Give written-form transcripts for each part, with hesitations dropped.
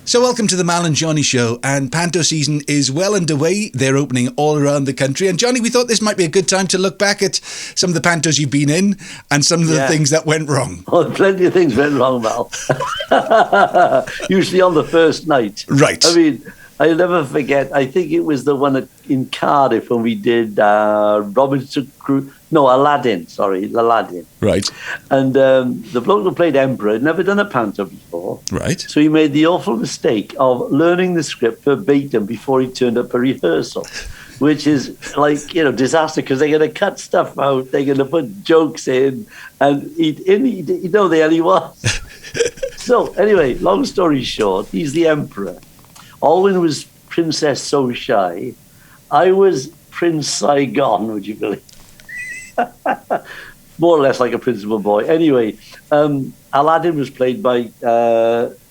So welcome to the Mal and Johnny Show, and Panto season is well underway. They're opening all around the country. And Johnny, we thought this might be a good time to look back at some of the Pantos you've been in and some of the things that went wrong. Oh, plenty of things went wrong, Mal. Usually on the first night. Right. I mean, I'll never forget, I think it was the one in Cardiff when we did Aladdin. Right. And the bloke who played Emperor had never done a panto before. Right. So he made the awful mistake of learning the script verbatim before he turned up for rehearsal, which is like, disaster, because they're going to cut stuff out, they're going to put jokes in, and you know the hell he was. So anyway, long story short, he's the Emperor. Alwyn was Princess So Shy. I was Prince Saigon, would you believe? More or less like a principal boy. Anyway, Aladdin was played by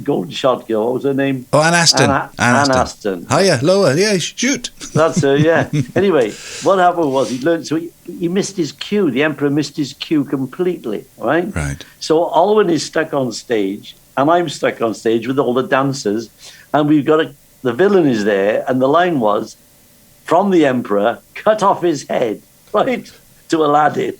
Golden Shot Girl. What was her name? Oh, Anne Aston. Anne Aston. Higher, lower, yeah, shoot. That's her, yeah. Anyway, what happened was he learned, so he missed his cue. The Emperor missed his cue completely, right? Right. So Alwyn is stuck on stage, and I'm stuck on stage with all the dancers, and we've got the villain is there, and the line was, from the Emperor, cut off his head, right, to Aladdin.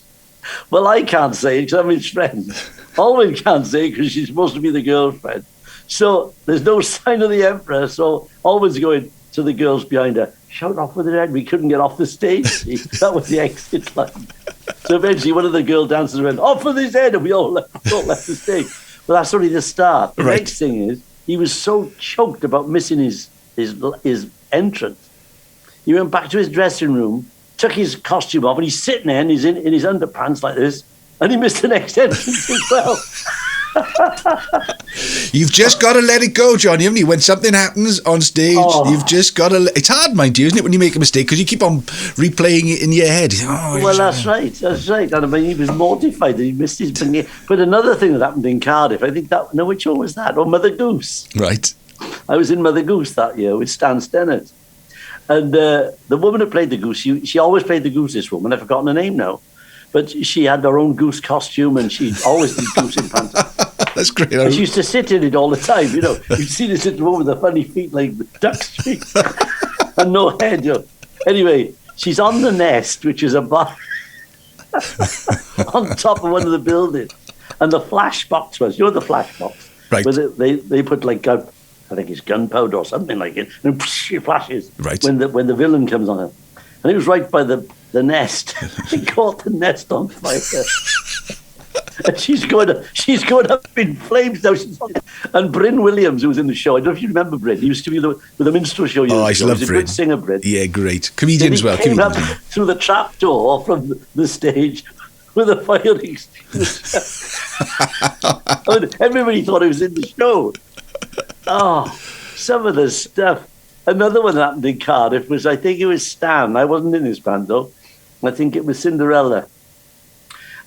Well, I can't say it because I'm his friend. Alwyn can't say it because she's supposed to be the girlfriend. So there's no sign of the Emperor, so Alwyn's going to the girls behind her, shout off with her head. We couldn't get off the stage. See? That was the exit line. So eventually one of the girl dancers went, off with his head, and we all left the stage. But that's only the start. The next thing is, he was so choked about missing his entrance. He went back to his dressing room, took his costume off, and he's sitting there in his underpants like this, and he missed the next entrance as well. You've just got to let it go, Johnny, haven't you? When something happens on stage, you've just got to... It's hard, mind you, isn't it, when you make a mistake, because you keep on replaying it in your head. That's right. And I mean, he was mortified that he missed his... But another thing that happened in Cardiff, I think that... No, which one was that? Oh, Mother Goose. Right. I was in Mother Goose that year with Stan Stennett. And the woman who played the goose, she always played the goose, this woman. I've forgotten her name now. But she had her own goose costume, and she always did goose in panto. That's great. And she used to sit in it all the time, You'd see her sitting with the funny feet like duck's feet and no head, Anyway, she's on the nest, which is a bar on top of one of the buildings. And the flash box was, the flash box? Right. Where they put like, I think it's gunpowder or something like it, and it flashes when the villain comes on her. And it was right by the nest. He caught the nest on fire. And she's going up in flames now. And Bryn Williams, who was in the show, I don't know if you remember Bryn. He used to be with the minstrel show. I love Bryn. He's a good singer, Bryn. Yeah, great. Comedian as well. He came up through the trap door from the stage with a fire extinguisher. Everybody thought he was in the show. Oh, some of the stuff. Another one that happened in Cardiff was, I think it was Stan. I wasn't in this band, though. I think it was Cinderella.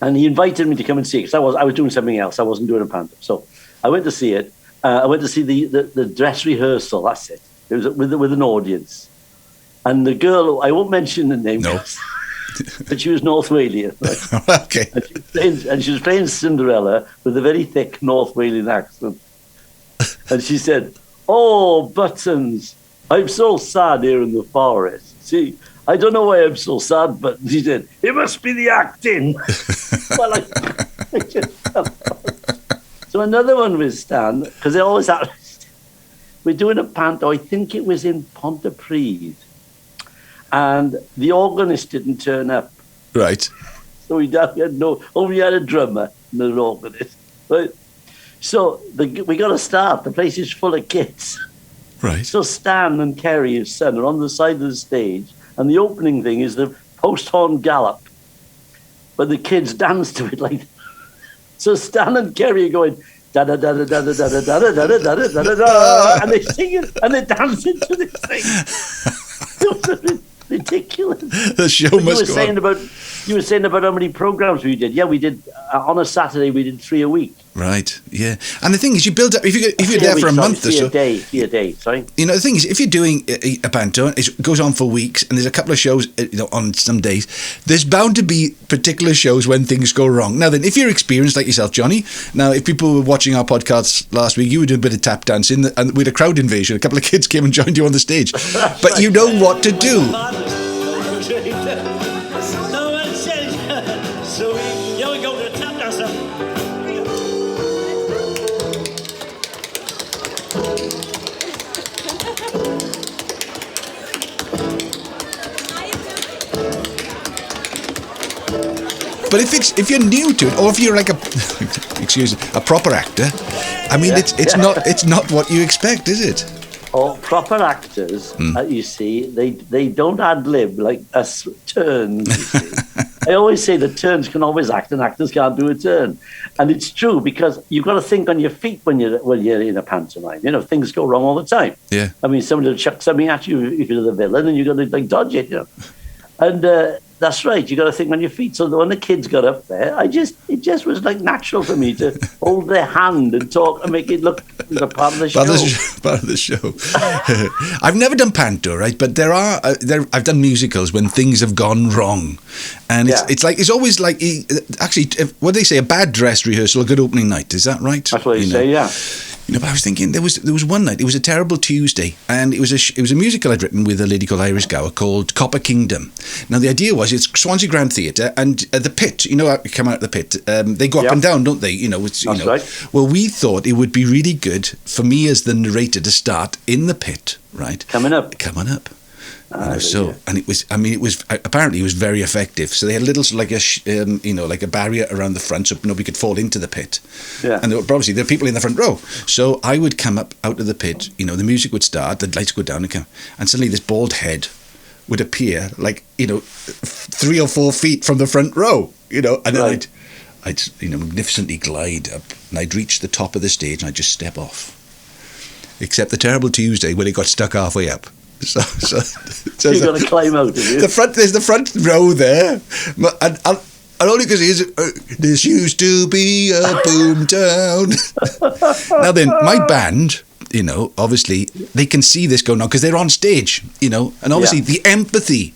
And he invited me to come and see it, because I was doing something else. I wasn't doing a panto. So I went to see it. I went to see the dress rehearsal. That's it. It was with an audience. And the girl, I won't mention the name. No. But she was North Walian. Right? Okay. And she was playing Cinderella with a very thick North Walian accent. And she said, "Oh, Buttons, I'm so sad here in the forest. See, I don't know why I'm so sad, but," she said, "it must be the acting." Well, I just fell apart. So another one was Stan, because they always have... We're doing a panto, I think it was in Pontypridd, and the organist didn't turn up. Right. So we had a drummer and an organist. Right? So we got to start. The place is full of kids. Right. So Stan and Kerry, his son, are on the side of the stage, and the opening thing is the post-horn gallop. But the kids dance to it like that. So Stan and Kerry are going da da da da da da da da da da da da da da da, and they sing it and they dance into this thing. It was ridiculous. The show must go on. You were saying about You were saying about how many programs we did. Yeah, we did on a Saturday. We did 3 a week. Right. Yeah. And the thing is, you build up. If you're there for a month or so, 3 a day. Sorry. You know, the thing is, if you're doing a panto, it goes on for weeks, and there's a couple of shows, on some days. There's bound to be particular shows when things go wrong. Now, then, if you're experienced like yourself, Johnny. Now, if people were watching our podcast last week, you were doing a bit of tap dancing, and with a crowd invasion, a couple of kids came and joined you on the stage. But you know what to do. But if you're new to it, or if you're like a proper actor, I mean, it's not what you expect, is it? Oh, proper actors, you see, they don't ad-lib like us turns. You see. I always say that turns can always act, and actors can't do a turn, and it's true because you've got to think on your feet when you're in a pantomime. You know, things go wrong all the time. Yeah. I mean, somebody will chuck something at you if you're the villain, and you've got to like dodge it. You know, and. That's right. You got to think on your feet. So when the kids got up there, it just was like natural for me to hold their hand and talk and make it look like part of the show. Part of the show. I've never done panto, right? But I've done musicals when things have gone wrong, and it's always like actually what do they say? A bad dress rehearsal, a good opening night. Is that right? That's what they say. Yeah. You know, but I was thinking there was one night. It was a terrible Tuesday, and it was a musical I'd written with a lady called Iris Gower called Copper Kingdom. Now the idea was it's Swansea Grand Theatre, and the pit. You know, you come out of the pit. They go up and down, don't they? You know, right. Well, we thought it would be really good for me as the narrator to start in the pit, right? Coming up. And it was apparently it was very effective. So they had a little like like a barrier around the front, so nobody could fall into the pit. Yeah. And there were people in the front row. So I would come up out of the pit. You know, the music would start, the lights would go down, and suddenly this bald head would appear, like 3 or 4 feet from the front row. You know, and then I'd magnificently glide up, and I'd reach the top of the stage, and I'd just step off. Except the terrible Tuesday when it got stuck halfway up. So you've got to climb out, have you? There's the front row there, and only because this used to be a boom town. Now then, my band, obviously they can see this going on because they're on stage, and obviously the empathy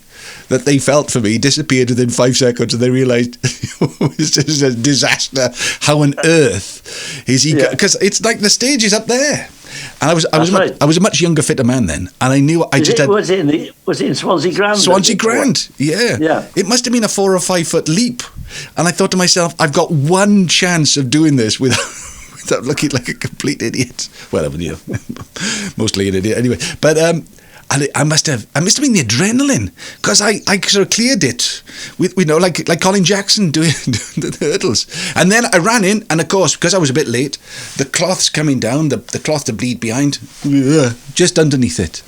that they felt for me disappeared within 5 seconds, and they realised this is a disaster. How on earth is he? Because it's like the stage is up there. And I was a much younger, fitter man then, and I knew Was it in Swansea Grand? Swansea Grand, yeah. It must have been a 4 or 5 foot leap, and I thought to myself, I've got one chance of doing this without looking like a complete idiot. Well, mostly an idiot anyway. But and I must have been the adrenaline, because I sort of cleared it with like Colin Jackson doing the hurdles, and then I ran in, and of course because I was a bit late, the cloth's coming down, the cloth to bleed behind, just underneath it.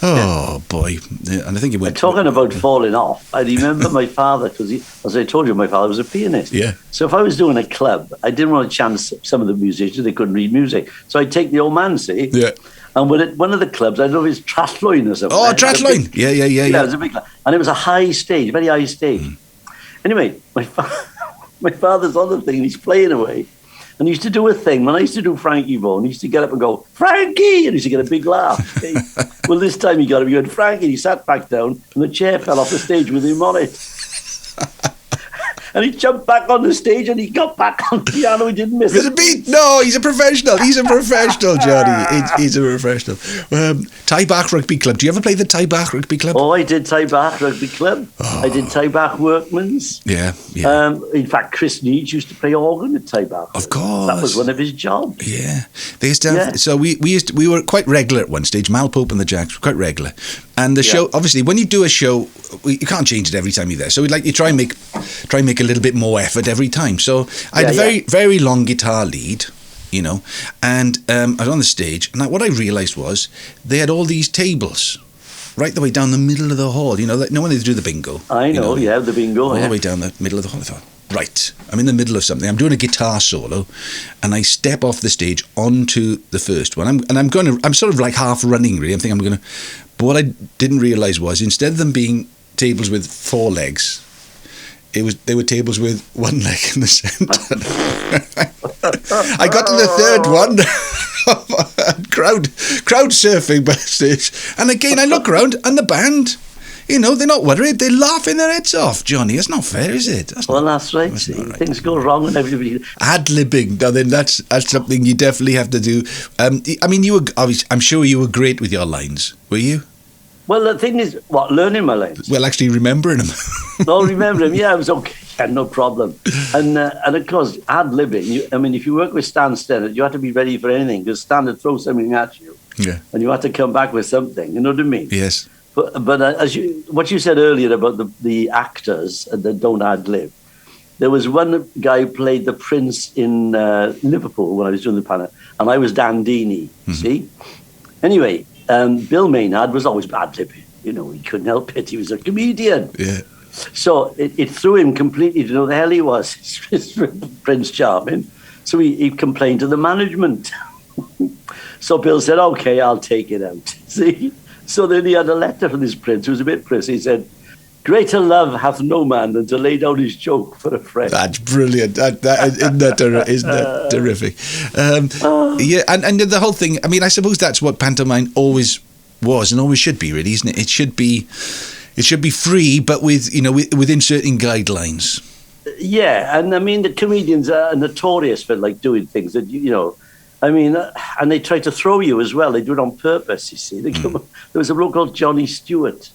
Oh boy! And I think it went. Talking about falling off, I remember my father, because as I told you, my father was a pianist. Yeah. So if I was doing a club, I didn't want to chance some of the musicians; they couldn't read music, so I'd take the old man, see. Yeah. And one of the clubs, I don't know if it's Trathloin or something. Oh, Trathloin. Yeah. It was a big club. And it was a high stage, very high stage. Anyway, my father's on the thing, and he's playing away. And he used to do a thing. When I used to do Frankie Vaughan, he used to get up and go, Frankie! And he used to get a big laugh. Okay? Well, this time he got up, he went, Frankie, and he sat back down, and the chair fell off the stage with him on it. And he jumped back on the stage, and he got back on the piano. He didn't miss it. Beat? No, he's a professional. He's a professional, Johnny. He's a professional. Ty Bach Rugby Club. Do you ever play the Ty Bach Rugby Club? Oh, I did Ty Bach Rugby Club. Oh. I did Ty Bach Workman's. Yeah. In fact, Chris Needs used to play organ at Ty Bach. Of course. That was one of his jobs. Yeah. They used to have, So we were quite regular at one stage. Mal Pope and the Jacks were quite regular. And the show, obviously, when you do a show, you can't change it every time you're there. So you try and make a little bit more effort every time. So I had a very, very long guitar lead, and I was on the stage, and what I realised was they had all these tables right the way down the middle of the hall. When they do the bingo. I know, the bingo. All the way down the middle of the hall. I thought, right, I'm in the middle of something. I'm doing a guitar solo, and I step off the stage onto the first one. I'm sort of like half running, really. I'm thinking But what I didn't realise was, instead of them being tables with 4 legs, they were tables with one leg in the centre. I got to the third one. crowd surfing backstage, and again I look around and the band, they're not worried. They're laughing their heads off. Johnny, it's not fair, is it? That's right. See, right. Things go wrong and everybody ad-libbing. Now then, that's something you definitely have to do. I mean, I'm sure you were great with your lines, were you? Well, the thing is, learning my lines. Well, actually remembering them. Remember them. Yeah, I was okay. Yeah, no problem. And of course, ad-libbing. If you work with Stan Stennett, you have to be ready for anything, because Stan would throw something at you. Yeah. And you have to come back with something. You know what I mean? Yes. But what you said earlier about the actors that don't ad-lib, there was one guy who played the Prince in Liverpool when I was doing the panel, and I was Dan Deeney. See? Anyway. Bill Maynard was always ad-libbing. He couldn't help it. He was a comedian. Yeah. So it threw him completely to know the hell he was. Prince Charming. So he complained to the management. So Bill said, okay, I'll take it out. See? So then he had a letter from this prince who was a bit prissy. He said, greater love hath no man than to lay down his joke for a friend. That's brilliant. Isn't that terrific? Yeah, and the whole thing, I suppose that's what pantomime always was and always should be, really, isn't it? It should be free, but within certain guidelines. Yeah, and the comedians are notorious for doing things that and they try to throw you as well. They do it on purpose. You see, there was a bloke called Johnny Stewart.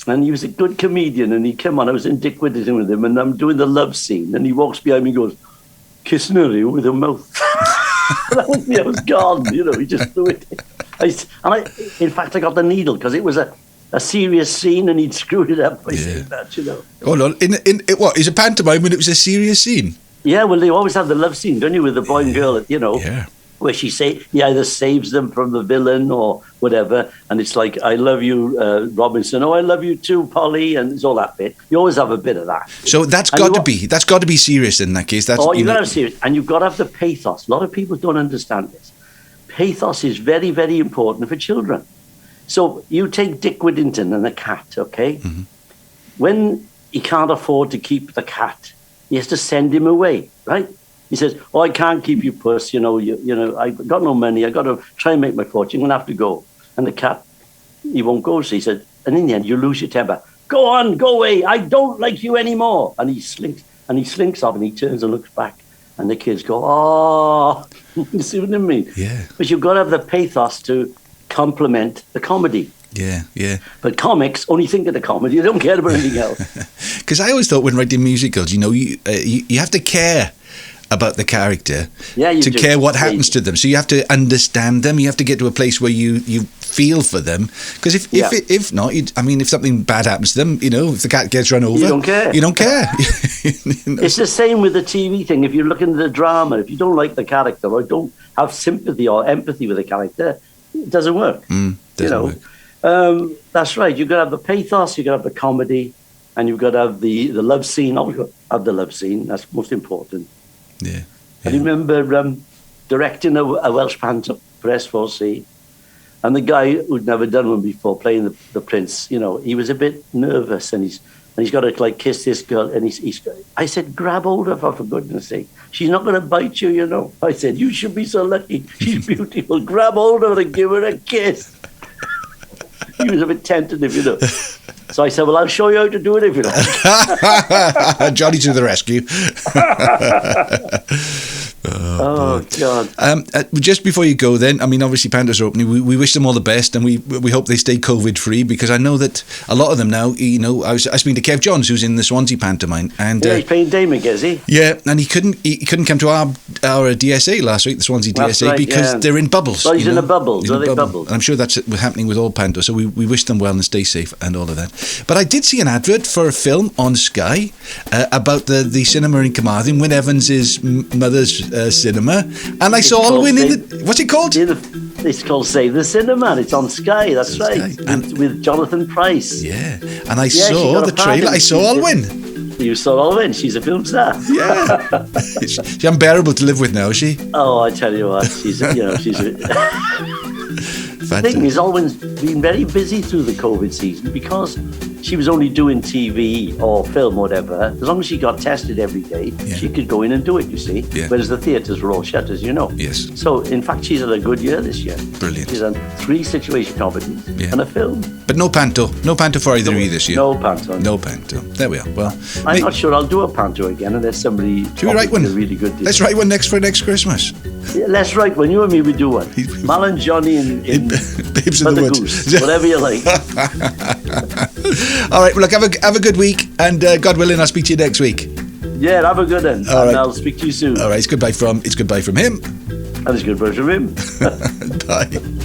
And he was a good comedian, and he'd come on. I was in Dick Whittington with him, and I'm doing the love scene, and he walks behind me and goes, kissing her with her mouth. That was me, I was gone, he just threw it. In fact, I got the needle, because it was a serious scene, and he'd screwed it up by saying that, Hold on, is a pantomime when it was a serious scene? Yeah, well, they always have the love scene, don't you, with the boy and girl, Yeah. Where he either saves them from the villain or whatever, and it's like, I love you, Robinson. Oh, I love you too, Polly, and it's all that bit. You always have a bit of that. So that's got to be serious in that case. That's you've got to have serious, and you've got to have the pathos. A lot of people don't understand this. Pathos is very, very important for children. So you take Dick Whittington and the cat, okay? Mm-hmm. When he can't afford to keep the cat, he has to send him away, right? He says, oh, I can't keep you, puss. I've got no money. I've got to try and make my fortune. I'm going to have to go. And the cat, he won't go. So he said, and in the end, you lose your temper. Go on, go away. I don't like you anymore. And he slinks off, and he turns and looks back. And the kids go, oh, you see what I mean? Yeah. But you've got to have the pathos to complement the comedy. Yeah, yeah. But comics only think of the comedy. They don't care about anything else. Because I always thought when writing musicals, you have to care about the character to care what happens to them. So you have to understand them. You have to get to a place where you feel for them. Because if not, if something bad happens to them, if the cat gets run over, you don't care. You don't care. It's the same with the TV thing. If you look into the drama, if you don't like the character or don't have sympathy or empathy with the character, it doesn't work. Doesn't work. That's right. You've got to have the pathos, you've got to have the comedy, and you've got to have the love scene. Always got to have the love scene. That's most important. Yeah. I remember directing a Welsh panto for S4C, and the guy who'd never done one before, playing the prince, he was a bit nervous, and he's got to kiss this girl, and I said, grab hold of her, for goodness sake. She's not going to bite you, I said, you should be so lucky. She's beautiful. Grab hold of her and give her a kiss. He was a bit tentative, So I said, well, I'll show you how to do it if you like. Johnny to the rescue. Oh, God. Just before you go then, obviously Panto's are opening. We wish them all the best, and we hope they stay COVID-free, because I know that a lot of them now, I was speaking to Kev Johns, who's in the Swansea pantomime. And, he's playing Damon, is he? Yeah, and he couldn't come to our DSA last week, the Swansea DSA, because they're in bubbles. Well, he's in a bubble. So they're bubbled. And I'm sure that's happening with all Panto, so we wish them well and stay safe and all of that. But I did see an advert for a film on Sky about the cinema in Carmarthen, Wyn Evans' mother's cinema, and I saw Alwyn what's it called? It's called Save the Cinema. It's on Sky. That's right, with Jonathan Price. Yeah, and I saw the trailer. I saw Alwyn. You saw Alwyn. She's a film star. Yeah, she's unbearable to live with now, is she? Oh, I tell you what, she's the thing is, Alwyn's been very busy through the COVID season, because she was only doing TV or film or whatever, as long as she got tested every day, she could go in and do it, you see. Yeah. Whereas the theatres were all shut, as you know. Yes. So, in fact, she's had a good year this year. Brilliant. She's done 3 situation comedies and a film. But no Panto. No Panto for either of you this year. No Panto. No Panto. There we are. Well, I'm not sure I'll do a Panto again unless somebody should we write one? A really good deal. Let's write one for next Christmas. Yeah, let's write one. You and me, we do one. Mal and Johnny in Babes in the Woods. Goose, whatever you like. All right. Well, look, have a good week, and God willing, I'll speak to you next week. Yeah, have a good one. All and right. I'll speak to you soon. All right. It's goodbye from him. And it's goodbye from him. Bye.